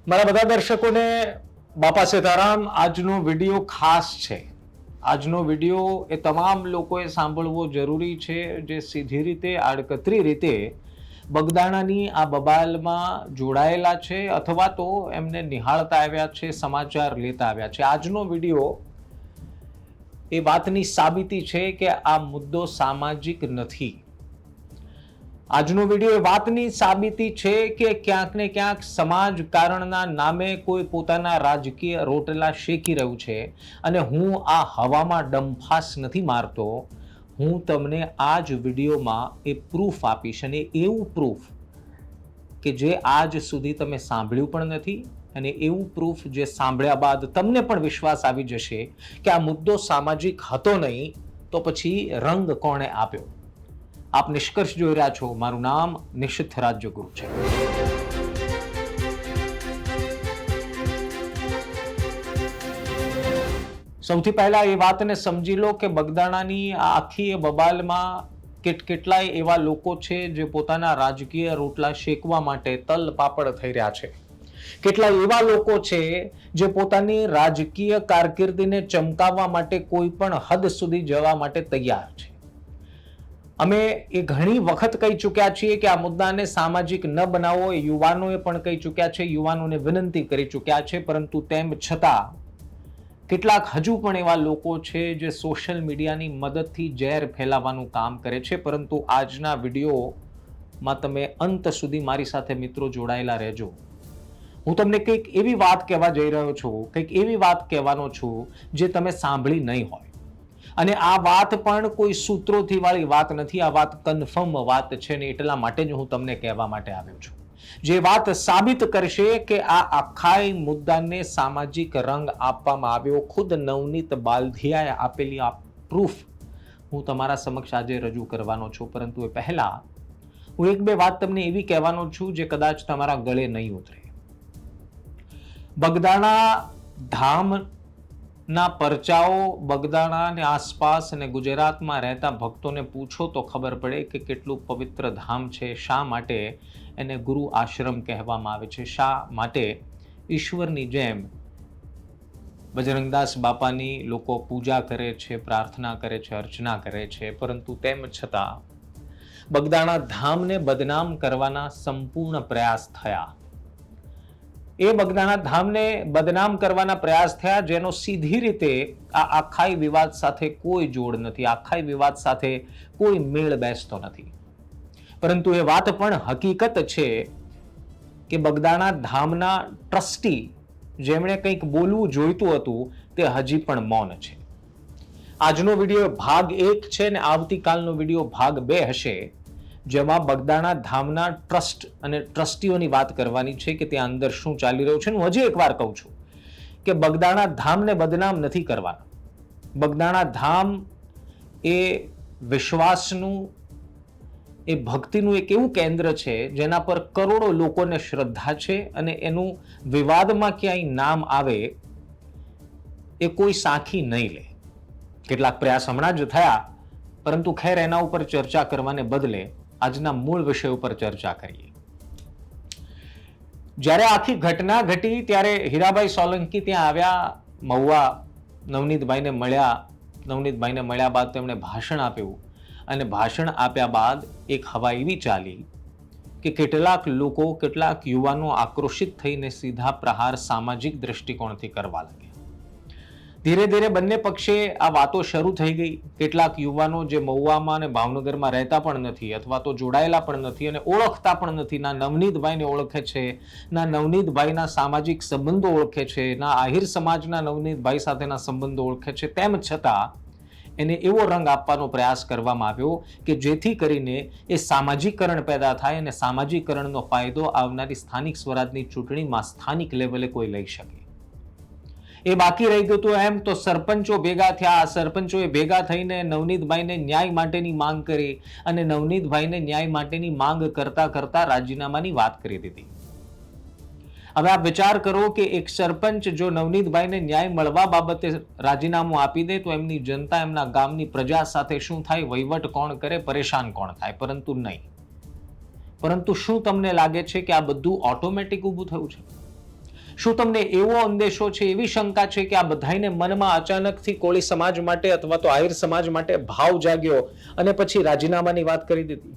મારા બધા દર્શકોને બાપા સીતારામ. આજનો વિડીયો ખાસ છે. આજનો વિડીયો એ તમામ લોકોએ સાંભળવો જરૂરી છે જે સીધી રીતે આડકતરી રીતે બગદાણાની આ બબાલમાં જોડાયેલા છે અથવા તો એમને નિહાળતા આવ્યા છે, સમાચાર લેતા આવ્યા છે. આજનો વિડીયો એ વાતની સાબિતી છે કે આ મુદ્દો સામાજિક નથી. આજનો વિડીયો એ વાતની સાબિતી છે કે ક્યાંક ને ક્યાંક સમાજકારણના નામે કોઈ પોતાના રાજકીય રોટલા શેકી રહ્યું છે. અને હું આ હવામાં ડંફાસ નથી મારતો, હું તમને આ જ વિડીયોમાં એ પ્રૂફ આપીશ, અને એવું પ્રૂફ કે જે આજ સુધી તમે સાંભળ્યું પણ નથી, અને એવું પ્રૂફ જે સાંભળ્યા બાદ તમને પણ વિશ્વાસ આવી જશે કે આ મુદ્દો સામાજિક હતો નહીં તો પછી રંગ કોણે આપ્યો. આપ નિષ્કર્ષ જોઈ રહ્યા છો. મારું નામ નિશિત રાજ્યગુરુ છે. સૌથી પહેલા એ વાતને સમજી લો કે બગદાણાની આ આખી બબાલમાં કેટલાય એવા લોકો છે જે પોતાના રાજકીય રોટલા શેકવા માટે તલ પાપડ થઈ રહ્યા છે. કેટલાય એવા લોકો છે જે પોતાની રાજકીય કારકિર્દીને ચમકાવવા માટે કોઈ પણ હદ સુધી જવા માટે તૈયાર છે. અમે એ ઘણી વખત કહી ચૂક્યા છીએ કે આ મુદ્દાને સામાજિક ન બનાવો. એ યુવાનોએ પણ કહી ચૂક્યા છે, યુવાનોને વિનંતી કરી ચૂક્યા છે, પરંતુ તેમ છતાં કેટલાક હજુ પણ એવા લોકો છે જે સોશિયલ મીડિયાની મદદથી ઝેર ફેલાવવાનું કામ કરે છે. પરંતુ આજના વિડીયોમાં તમે અંત સુધી મારી સાથે મિત્રો જોડાયેલા રહેજો. હું તમને કંઈક એવી વાત કહેવા જઈ રહ્યો છું, કંઈક એવી વાત કહેવાનો છું જે તમે સાંભળી નહીં હોય. અને આ વાત પણ કોઈ સૂત્રોથી વાળી વાત નથી, આ વાત કન્ફર્મ વાત છે ને એટલા માટે જ હું તમને કહેવા માટે આવ્યો છું. જે વાત સાબિત કરશે કે આ આખા મુદ્દાને સામાજિક રંગ આપવામાં આવ્યો. ખુદ નવનીત બાલધિયાએ આપેલી આ પ્રૂફ હું તમારા સમક્ષ આજે રજૂ કરવાનો છું. પરંતુ એ પહેલા હું એક બે વાત તમને એવી કહેવાનો છું જે કદાચ તમારા ગળે નહીં ઉતરે. બગદાણા ધામ ના પરચાઓ બગદાણા અને આસપાસ અને ગુજરાતમાં રહેતા ભક્તોને પૂછો તો ખબર પડે કે કેટલું પવિત્ર ધામ છે. શા માટે એને ગુરુ આશ્રમ કહેવામાં આવે છે? શા માટે ઈશ્વરની જેમ બજરંગદાસ બાપાની લોકો પૂજા કરે છે, પ્રાર્થના કરે છે, અર્ચના કરે છે? પરંતુ તેમ છતાં બગદાણા ધામને બદનામ કરવાના સંપૂર્ણ પ્રયાસ થયા. એ બગદાણા ધામને બદનામ કરવાના પ્રયાસ થયા જેનો સીધી રીતે આ આખાઈ વિવાદ સાથે કોઈ જોડ નથી, આખાઈ વિવાદ સાથે કોઈ મેળ બેસતો નથી. પરંતુ એ વાત પણ હકીકત છે કે બગદાણા ધામના ટ્રસ્ટી જેમણે કંઈક બોલવું જોઈતું હતું તે હજી પણ મૌન છે. આજનો વિડીયો ભાગ 1 છે ને આવતીકાલનો વિડીયો ભાગ 2 હશે, જેમાં બગદાણા ધામના ટ્રસ્ટ અને ટ્રસ્ટીઓની વાત કરવાની છે કે ત્યાં અંદર શું ચાલી રહ્યું છે. હું હજી એકવાર કહું છું કે બગદાણા ધામને બદનામ નથી કરવાના. બગદાણા ધામ એ વિશ્વાસનું, એ ભક્તિનું એક એવું કેન્દ્ર છે જેના પર કરોડો લોકોને શ્રદ્ધા છે, અને એનું વિવાદમાં ક્યાંય નામ આવે એ કોઈ સાખી નહીં લે. કેટલાક પ્રયાસ હમણાં જ થયા, પરંતુ ખેર એના ઉપર ચર્ચા કરવાને બદલે આજના મૂળ વિષય ઉપર ચર્ચા કરીએ. જ્યારે આખી ઘટના ઘટી ત્યારે હીરાભાઈ સોલંકી ત્યાં આવ્યા, મહુવા નવનીતભાઈને મળ્યા. નવનીતભાઈને મળ્યા બાદ તેમણે ભાષણ આપ્યું, અને ભાષણ આપ્યા બાદ એક હવા એવી ચાલી કે કેટલાક લોકો, કેટલાક યુવાનો આક્રોશિત થઈને સીધા પ્રહાર સામાજિક દ્રષ્ટિકોણથી કરવા લાગ્યા. ધીરે ધીરે બંને પક્ષે આ વાતો શરૂ થઈ ગઈ. કેટલાક યુવાનો જે મહુવામાં અને ભાવનગરમાં રહેતા પણ નથી અથવા તો જોડાયેલા પણ નથી અને ઓળખતા પણ નથી, ના નવનીતભાઈને ઓળખે છે, ના નવનીતભાઈના સામાજિક સંબંધો ઓળખે છે, ના આહિર સમાજના નવનીતભાઈ સાથેના સંબંધો ઓળખે છે, તેમ છતાં એને એવો રંગ આપવાનો પ્રયાસ કરવામાં આવ્યો કે જેથી કરીને એ સામાજિકરણ પેદા થાય અને સામાજિકરણનો ફાયદો આવનારી સ્થાનિક સ્વરાજની ચૂંટણીમાં સ્થાનિક લેવલે કોઈ લઈ શકે. એ બાકી રહી ગયું હતું. એમ તો સરપંચો ભેગા થયા. સરપંચોએ ભેગા થઈને નવનીતભાઈને ન્યાય માટેની માંગ કરી, અને નવનીતભાઈને ન્યાય માટેની માંગ કરતા કરતા રાજીનામાની વાત કરી દીધી. હવે આપ વિચાર કરો કે એક સરપંચ જો નવનીતભાઈને ન્યાય મળવા બાબતે રાજીનામું આપી દે તો એમની જનતા, એમના ગામની પ્રજા સાથે શું થાય? વહીવટ કોણ કરે? પરેશાન કોણ થાય? પરંતુ નહીં. પરંતુ શું તમને લાગે છે કે આ બધું ઓટોમેટિક ઊભું થયું છે? શું તમને એવો અંદેશો છે, એવી શંકા છે કે આ બધાને મનમાં અચાનકથી કોળી સમાજ માટે અથવા તો આહિર સમાજ માટે ભાવ જાગ્યો અને પછી રાજીનામાની વાત કરી દીધી?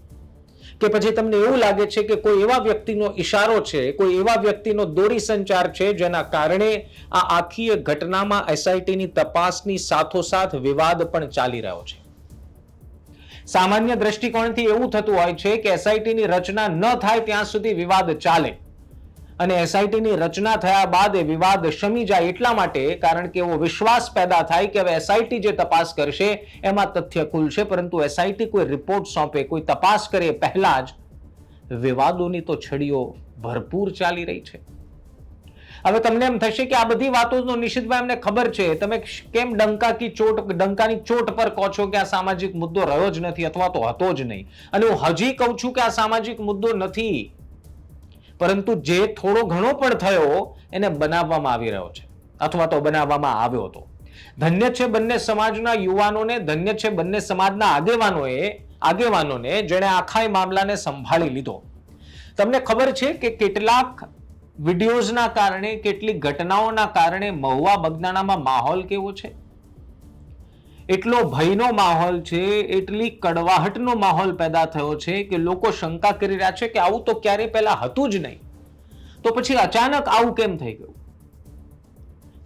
કે પછી તમને એવું લાગે છે કે કોઈ એવા વ્યક્તિનો ઈશારો છે, કોઈ એવા વ્યક્તિનો દોરી સંચાર છે જેના કારણે આ આખી ઘટનામાં એસઆઈટીની તપાસની સાથોસાથ વિવાદ પણ ચાલી રહ્યો છે? સામાન્ય દ્રષ્ટિકોણથી એવું થતું હોય છે કે એસઆઈટીની રચના ન થાય ત્યાં સુધી વિવાદ ચાલે અને એસઆઈટીની રચના થયા બાદ એ વિવાદ શમી જાય એટલા માટે, કારણ કે એવો વિશ્વાસ પેદા થાય કે હવે એસઆઈટી જે તપાસ કરશે એમાં તથ્ય ખુલશે, પરંતુ એસઆઈટી કોઈ રિપોર્ટ સોંપે, કોઈ તપાસ કરે પહેલા જ વિવાદોની તો છડીઓ ભરપૂર ચાલી રહી છે. હવે તમને એમ થશે કે આ બધી વાતોનો નિશિતભાઈ અમને ખબર છે, તમે કેમ ડંકાની ચોટ પર કહો છો કે આ સામાજિક મુદ્દો રહ્યો જ નથી અથવા તો હતો જ નહીં? અને હું હજી કહું છું કે આ સામાજિક મુદ્દો નથી, પરંતુ જે થોડો ઘણો પણ થયો એને બનાવવામાં આવી રહ્યો છે અથવા તો બનાવવામાં આવ્યો હતો. ધન્ય છે બંને સમાજના યુવાનોને, ધન્ય છે બંને સમાજના આગેવાનોને જેણે આખા મામલાને સંભાળી લીધો. તમને ખબર છે કે કેટલાક વિડીયોઝના કારણે, કેટલીક ઘટનાઓના કારણે મહુવા બગદાણામાં માહોલ કેવો છે? એટલો ભયનો માહોલ છે, એટલી કડવાહટનો માહોલ પેદા થયો છે કે લોકો શંકા કરી રહ્યા છે કે આવું તો ક્યારે પહેલા હતું જ નહીં, તો પછી અચાનક આવું કેમ થઈ ગયું?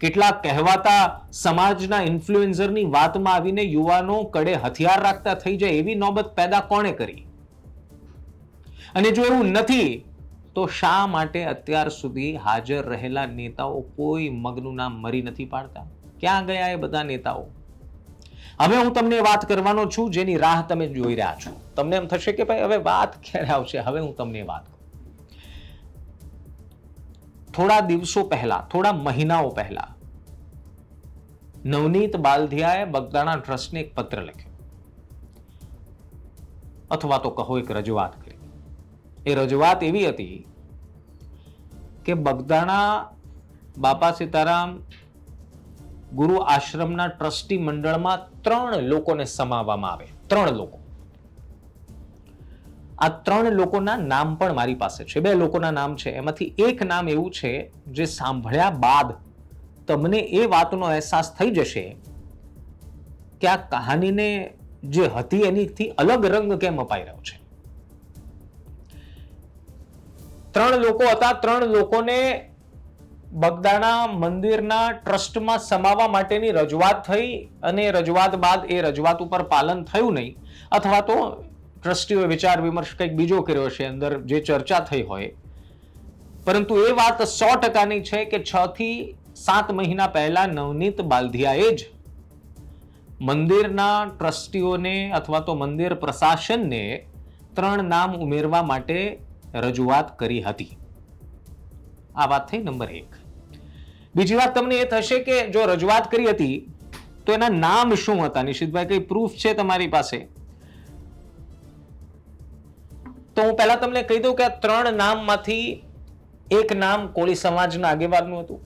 કેટલાક કહેવાતા સમાજના ઇન્ફ્લુએન્સરની વાતમાં આવીને યુવાનો કડે હથિયાર રાખતા થઈ જાય એવી નોબત પેદા કોણે કરી? અને જો એવું નથી તો શા માટે અત્યાર સુધી હાજર રહેલા નેતાઓ કોઈ મગનું નામ મરી નથી પાડતા? ક્યાં ગયા એ બધા નેતાઓ? હવે હું તમને વાત કરવાનો છું જેની રાહ તમે જોઈ રહ્યા છો. તમને એમ થશે કે ભાઈ હવે વાત ક્યારે આવશે? હવે હું તમને વાત કરું. થોડા દિવસો પહેલા, થોડા મહિનાઓ પહેલા નવનીત બાલધિયાએ બગદાણા ટ્રસ્ટને એક પત્ર લખ્યો, અથવા તો કહો એક રજૂઆત કરી. એ રજૂઆત એવી હતી કે બગદાણા બાપા સીતારામ ગુરુ આશ્રમના ટ્રસ્ટી મંડળમાં 3 લોકોને સમાવવામાં આવે. 3 લોકો. આ 3 લોકોના નામ પણ મારી પાસે છે. 2 લોકોના નામ છે, એમાંથી એક નામ એવું છે જે સાંભળ્યા બાદ તમને એ વાતનો અહેસાસ થઈ જશે કે આ કહાનીને જે હતી એનીથી અલગ રંગ કેમ અપાઈ રહ્યો છે. 3 લોકો હતા. 3 લોકોને બગદાણા મંદિરના ટ્રસ્ટમાં સમાવવા માટેની રજૂઆત થઈ અને રજૂઆત બાદ એ રજૂઆત ઉપર પાલન થયું નહીં, અથવા તો ટ્રસ્ટીઓએ વિચાર વિમર્શ કંઈક બીજો કર્યો છે, અંદર જે ચર્ચા થઈ હોય. પરંતુ એ વાત 100%ની છે કે 6 થી 7 મહિના પહેલા નવનીત બાલધિયાએ જ મંદિરના ટ્રસ્ટીઓને અથવા તો મંદિર પ્રશાસનને 3 નામ ઉમેરવા માટે રજૂઆત કરી હતી. આ વાત થઈ નંબર 1. બીજી વાત તમને એ થશે કે જો રજૂઆત કરી હતી તો એના નામ શું હતા? નિશિતભાઈ, કઈ પ્રૂફ છે તમારી પાસે? તો હું પહેલા તમને કહી દઉં કે આ 3 નામમાંથી એક નામ કોળી સમાજના આગેવાનનું હતું,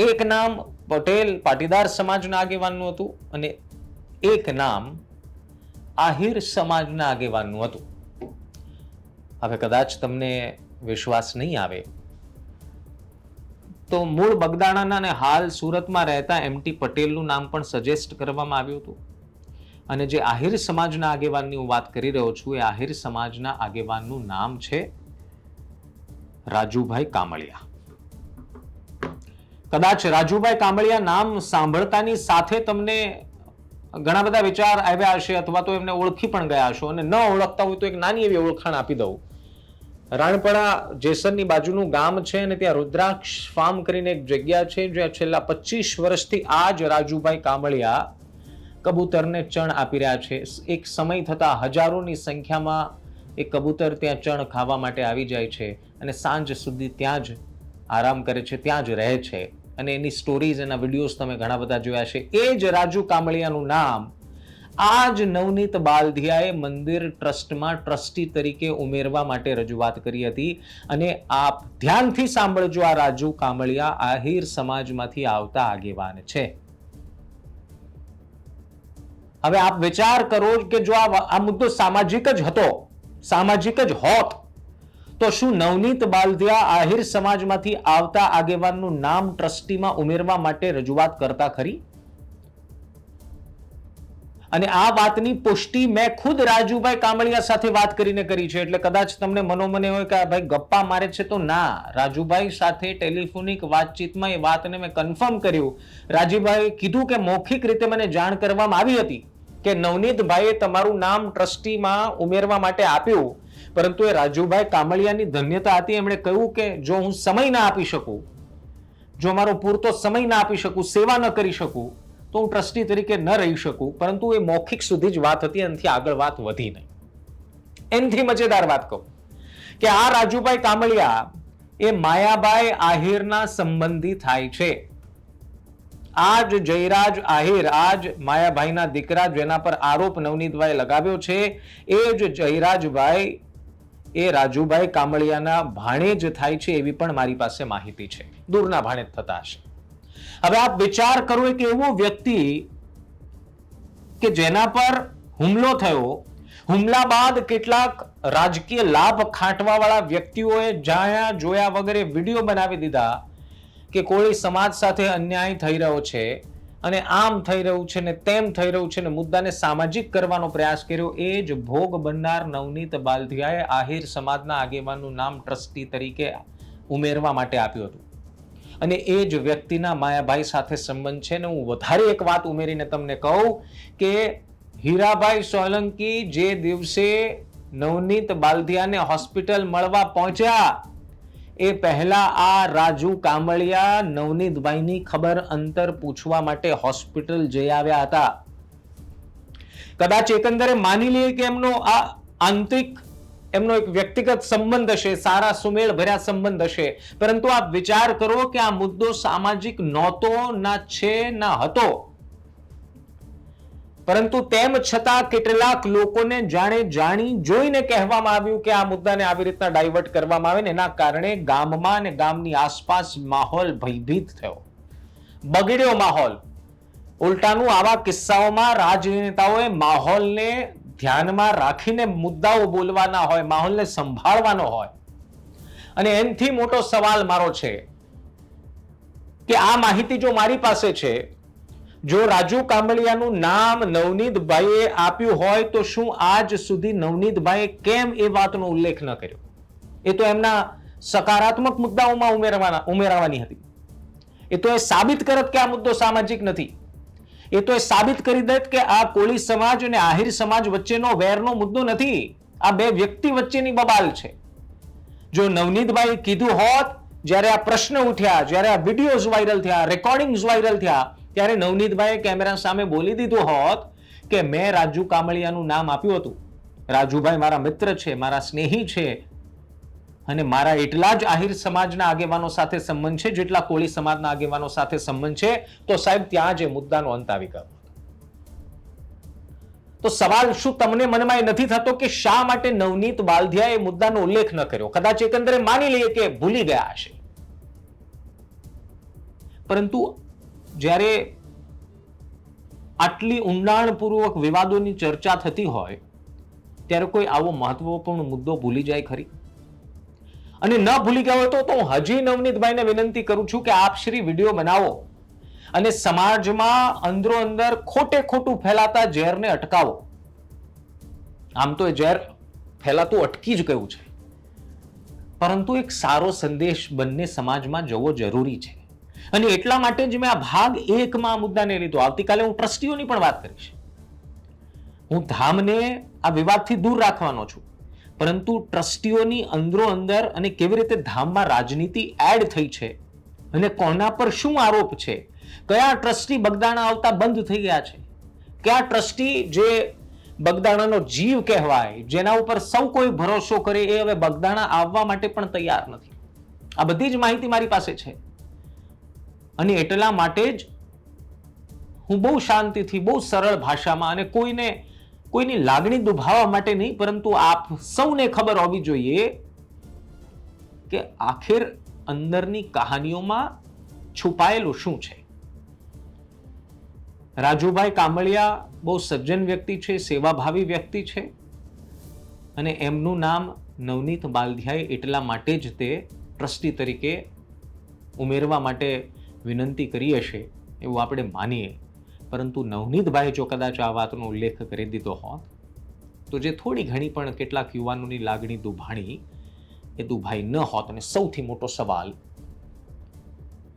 એક નામ પટેલ પાટીદાર સમાજના આગેવાનનું હતું અને એક નામ આહિર સમાજના આગેવાનનું હતું. હવે કદાચ તમને વિશ્વાસ નહીં આવે તો મૂળ બગદાણાના અને હાલ સુરતમાં રહેતા એમટી પટેલનું નામ પણ સજેસ્ટ કરવામાં આવ્યું હતું. અને જે આહિર સમાજના આગેવાનની હું વાત કરી રહ્યો છું, એ આહિર સમાજના આગેવાનનું નામ છે રાજુભાઈ કામળિયા. કદાચ રાજુભાઈ કામળિયા નામ સાંભળતાની સાથે તમને ઘણા બધા વિચાર આવ્યા હશે અથવા તો એમને ઓળખી પણ ગયા હશો, અને ન ઓળખતા હોય તો એક નાની એવી ઓળખાણ આપી દઉં. રાણપડા જેસરની બાજુનું ગામ છે અને ત્યાં રુદ્રાક્ષ ફાર્મ કરીને એક જગ્યા છે જ્યાં છેલ્લા 25 વર્ષથી આ જ રાજુભાઈ કામળિયા કબૂતરને ચણ આપી રહ્યા છે. એક સમય થતા હજારોની સંખ્યામાં એ કબૂતર ત્યાં ચણ ખાવા માટે આવી જાય છે અને સાંજ સુધી ત્યાં જ આરામ કરે છે, ત્યાં જ રહે છે. અને એની સ્ટોરીઝ, એના વિડીયોઝ તમે ઘણા બધા જોયા છે. એ જ રાજુ કામળિયાનું નામ આ જ નવનીત બાલધિયાએ મંદિર ટ્રસ્ટમાં ટ્રસ્ટી તરીકે ઉમેરવા માટે રજૂઆત કરી હતી. અને આપ ધ્યાનથી સાંભળજો, આ રાજુ કામળિયા આહિર સમાજમાંથી આવતા આગેવાન છે. હવે આપ વિચાર કરો કે જો આ મુદ્દો સામાજિક જ હતો, સામાજિક જ હોત, તો શું નવનીત બાલદિયા આહિર સમાજમાંથી આવતા આગેવાનનું નામ ટ્રસ્ટીમાં ઉમેરવા માટે રજૂઆત કરતા ખરી? અને આ વાતની પુષ્ટિ મેં ખુદ રાજુભાઈ કામળિયા સાથે વાત કરીને કરી છે. એટલે કદાચ તમને મનોમને હોય કે ભાઈ ગપ્પા મારે છે, તો ના, રાજુભાઈ સાથે ટેલિફોનિક વાતચીતમાં એ વાતને મેં કન્ફર્મ કર્યું. રાજુભાઈ કીધું કે મૌખિક રીતે મને જાણ કરવામાં આવી હતી કે નવનીતભાઈએ તમારું નામ ટ્રસ્ટીમાં ઉમેરવા માટે આપ્યું, પરંતુ એ રાજુભાઈ કામળિયાની ધન્યતા હતી. એમણે કહ્યું કે જો હું સમય ના આપી શકું, જો મારો પૂરતો સમય ના આપી શકું, સેવા ન કરી શકું, તો હું ટ્રસ્ટી તરીકે ન રહી શકું. પરંતુ એ મૌખિક સુધી જ વાત હતી, એનાથી આગળ વાત વધી નહીં. એનાથી મજેદાર વાત કહું કે આ રાજુભાઈ કામળિયા એ માયાભાઈ આહિરના સંબંધી થાય છે. આજ જયરાજ આહિર, આજ માયાભાઈના દીકરા જેના પર આરોપ નવનીતભાઈ લગાવ્યો છે, એ જ જયરાજભાઈ એ રાજુભાઈ કામળિયાના ભાણેજ થાય છે, એવી પણ મારી પાસે માહિતી છે. દૂરના ભાણેજ થતા હશે. હવે આપ વિચાર કરો કે એવો વ્યક્તિ કે જેના પર હુમલો થયો, હુમલા બાદ કેટલાક રાજકીય લાભ ખાંટવા વાળા વ્યક્તિઓએ જાણ્યા જોયા વગેરે વિડીયો બનાવી દીધા કે કોળી સમાજ સાથે અન્યાય થઈ રહ્યો છે અને આમ થઈ રહ્યું છે ને તેમ થઈ રહ્યું છે ને મુદ્દાને સામાજિક કરવાનો પ્રયાસ કર્યો. એ જ ભોગ બનનાર નવનીત બાલદિયાએ આહિર સમાજના આગેવાનનું નામ ટ્રસ્ટી તરીકે ઉમેરવા માટે આપ્યું હતું. અને એ જ વ્યક્તિના માયાભાઈ સાથે સંબંધ છે. ને હું વધારે એક વાત ઉમેરીને તમને કહું કે હીરાભાઈ સોલંકી જે દિવસે નવનીત બાલદિયાને હોસ્પિટલ મળવા પહોંચ્યા, એ પહેલા આ રાજુ કામળિયા નવનીતભાઈની ખબર અંતર પૂછવા માટે હોસ્પિટલ જઈ આવ્યા હતા. કદાચ એકંદરે માની લઈએ કે એમનો આ આંતરિક એમનો એક વ્યક્તિગત સંબંધ હશે, સારા સુમેળ ભર્યા સંબંધ હશે, પરંતુ આપ વિચાર કરો કે આ મુદ્દો સામાજિક નહોતો, ના છે ના હતો. પરંતુ તેમ છતાં કેટલાક લોકોને જાણી જોઈને કહેવામાં આવ્યું કે આ મુદ્દાને આવી રીતના ડાયવર્ટ કરવામાં આવે ને એના કારણે ગામમાં અને ગામની આસપાસ માહોલ ભયભીત થયો, બગડ્યો માહોલ. ઉલટાનું આવા કિસ્સાઓમાં રાજનેતાઓએ માહોલને ધ્યાનમાં રાખીને મુદ્દાઓ બોલવાના હોય, માહોલને સંભાળવાનો હોય. અને એનથી મોટો સવાલ મારો છે કે આ માહિતી જો મારી પાસે છે, જો રાજુ કામળિયાનું નામ નવનીતભાઈએ આપ્યું હોય, તો શું આજ સુધી નવનીતભાઈએ કેમ એ વાતનો ઉલ્લેખ ન કર્યો? એ તો એમના સકારાત્મક મુદ્દાઓમાં ઉમેરવાની હતી. એ તો એ સાબિત કરત કે આ મુદ્દો સામાજિક નથી. એ તો એ સાબિત કરી દેત કે આ કોળી સમાજ અને આહિર સમાજ વચ્ચેનો વેરનો મુદ્દો નથી, આ બે વ્યક્તિ વચ્ચેની બબાલ છે. જો નવનીતભાઈ કીધું હોત, જ્યારે આ પ્રશ્ન ઉઠ્યા, જ્યારે આ વિડીયોઝ વાયરલ થયા, રેકોર્ડિંગ્સ વાયરલ થયા, ત્યારે નવનીતભાઈએ કેમેરા સામે બોલી દીધું હોત કે મેં રાજુ કામળિયાનું નામ આપ્યું હતું, રાજુભાઈ મારા મિત્ર છે, મારા સ્નેહી છે, અને મારા એટલા જ આહિર સમાજના આગેવાનો સાથે સંબંધ છે જેટલા કોળી સમાજના આગેવાનો સાથે સંબંધ છે, તો સાહેબ ત્યાં જ મુદ્દાનો અંત આવી ગયો. તો સવાલ શું તમને મનમાં એ નથી થતો કે શા માટે નવનીત બાલદિયાએ મુદ્દાનો ઉલ્લેખ ન કર્યો? કદાચ એકંદરે માની લઈએ કે ભૂલી ગયા હશે, પરંતુ જ્યારે આટલી ઊંડાણપૂર્વક વિવાદોની ચર્ચા થતી હોય ત્યારે કોઈ આવો મહત્વપૂર્ણ મુદ્દો ભૂલી જાય ખરી? અને ન ભૂલી ગયા હોય તો હું હજી નવનીતભાઈને વિનંતી કરું છું કે આપ શ્રી વિડીયો બનાવો અને સમાજમાં અંદરો અંદર ખોટું ફેલાતા ઝેરને અટકાવો. આમ તો એ ઝેર ફેલાતું અટકી જ ગયું છે, પરંતુ એક સારો સંદેશ બંને સમાજમાં જવો જરૂરી છે. અને એટલા માટે જ મેં આ ભાગ 1માં આ મુદ્દાને લીધો. આવતીકાલે હું ટ્રસ્ટીઓની પણ વાત કરીશ. હું ધામને આ વિવાદથી દૂર રાખવાનો છું, પરંતુ ટ્રસ્ટીઓની અંદરો અંદર અને કેવી રીતે ધામમાં રાજનીતિ એડ થઈ છે અને કોના પર શું આરોપ છે, કયા ટ્રસ્ટી બગદાણા આવતા બંધ થઈ ગયા છે, કયા ટ્રસ્ટી જે બગદાણાનો જીવ કહેવાય, જેના ઉપર સૌ કોઈ ભરોસો કરે, એ હવે બગદાણા આવવા માટે પણ તૈયાર નથી. આ બધી જ માહિતી મારી પાસે છે. અને એટલા માટે જ હું બહુ શાંતિથી, બહુ સરળ ભાષામાં, અને કોઈની લાગણી દુભાવવા માટે નહીં, પરંતુ આપ સૌને ખબર હોવી જોઈએ કે આખિર અંદરની કહાનીઓમાં છુપાયેલું શું છે. રાજુભાઈ કામળિયા બહુ સજ્જન વ્યક્તિ છે, સેવાભાવી વ્યક્તિ છે, અને એમનું નામ નવનીત બાલધિયાએ એટલા માટે જ તે ટ્રસ્ટી તરીકે ઉમેરવા માટે વિનંતી કરી હશે એવું આપણે માનીએ, પરંતુ નવનીતભાઈ જો કદાચ આ વાતનો ઉલ્લેખ કરી દીધો હોત તો જે થોડી ઘણી પણ કેટલાક યુવાનોની લાગણી દુભાણી એ દુભાઈ ન હોત. અને સૌથી મોટો સવાલ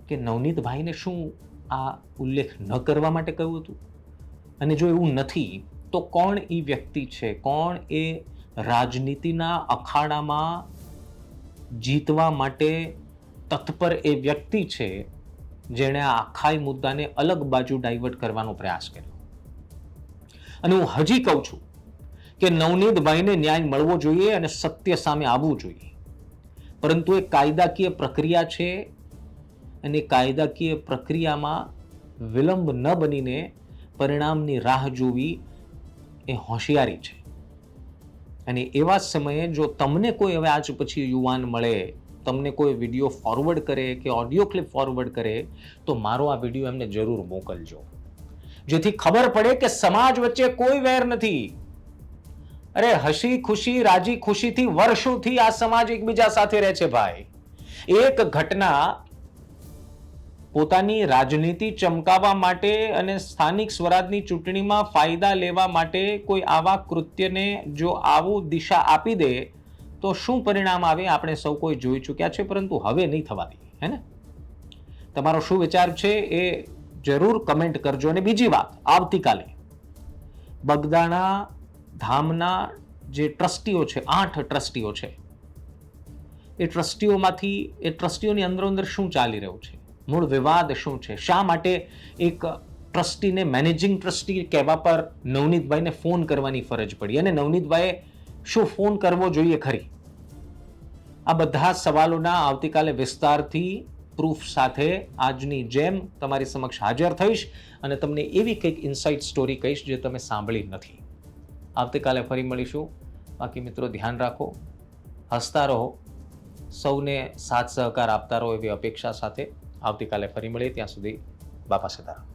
કે નવનીતભાઈને શું આ ઉલ્લેખ ન કરવા માટે કહ્યું હતું? અને જો એવું નથી તો કોણ એ વ્યક્તિ છે, કોણ એ રાજનીતિના અખાડામાં જીતવા માટે તત્પર એ વ્યક્તિ છે જેણે આ આખા મુદ્દાને અલગ બાજુ ડાયવર્ટ કરવાનો પ્રયાસ કર્યો? અને હું હજી કહું છું કે નવનીતભાઈને ન્યાય મળવો જોઈએ અને સત્ય સામે આવવું જોઈએ, પરંતુ એ કાયદાકીય પ્રક્રિયા છે અને કાયદાકીય પ્રક્રિયામાં વિલંબ ન બનીને પરિણામની રાહ જોવી એ હોશિયારી છે. અને એવા સમયે જો તમને કોઈ હવે આજ પછી યુવાન મળે, તમને કોઈ વિડીયો ફોરવર્ડ કરે કે ઓડિયો ક્લિપ ફોરવર્ડ કરે તો મારો આ વિડીયો એમને જરૂર મોકલજો, જેથી ખબર પડે કે સમાજ વચ્ચે કોઈ વેર નથી. અરે હસી ખુશી રાજી ખુશીથી વર્ષોથી આ સમાજ એકબીજા સાથે રહે છે ભાઈ. એક ઘટના પોતાની રાજનીતિ ચમકાવવા માટે અને સ્થાનિક સ્વરાજની ચૂંટણીમાં ફાયદા લેવા માટે કોઈ આવા કૃત્યને જો આવું દિશા આપી દે તો શું પરિણામ આવે આપણે સૌ કોઈ જોઈ ચૂક્યા છે, પરંતુ હવે નહીં થવા દઈએ. હે ને? તમારો શું વિચાર છે એ જરૂર કમેન્ટ કરજો. અને બીજી વાત, આવતીકાલે બગદાણા ધામના જે ટ્રસ્ટીઓ છે, 8 ટ્રસ્ટીઓ છે, એ ટ્રસ્ટીઓની અંદરોઅંદર શું ચાલી રહ્યું છે, મૂળ વિવાદ શું છે, શા માટે એક ટ્રસ્ટીને મેનેજિંગ ટ્રસ્ટી કહેવા પર નવનીતભાઈને ફોન કરવાની ફરજ પડી, અને નવનીતભાઈએ શું ફોન કરવો જોઈએ ખરી? આ બધા સવાલોના આવતીકાલે વિસ્તારથી પ્રૂફ સાથે આજની જેમ તમારી સમક્ષ હાજર થઈશ અને તમને એવી કંઈક ઇનસાઇટ સ્ટોરી કહીશ જે તમે સાંભળી નથી. આવતીકાલે ફરી મળીશું. બાકી મિત્રો ધ્યાન રાખો, હસતા રહો, સૌને સાથ સહકાર આપતા રહો એવી અપેક્ષા સાથે આવતીકાલે ફરી મળીએ. ત્યાં સુધી બાપા સીતારામ.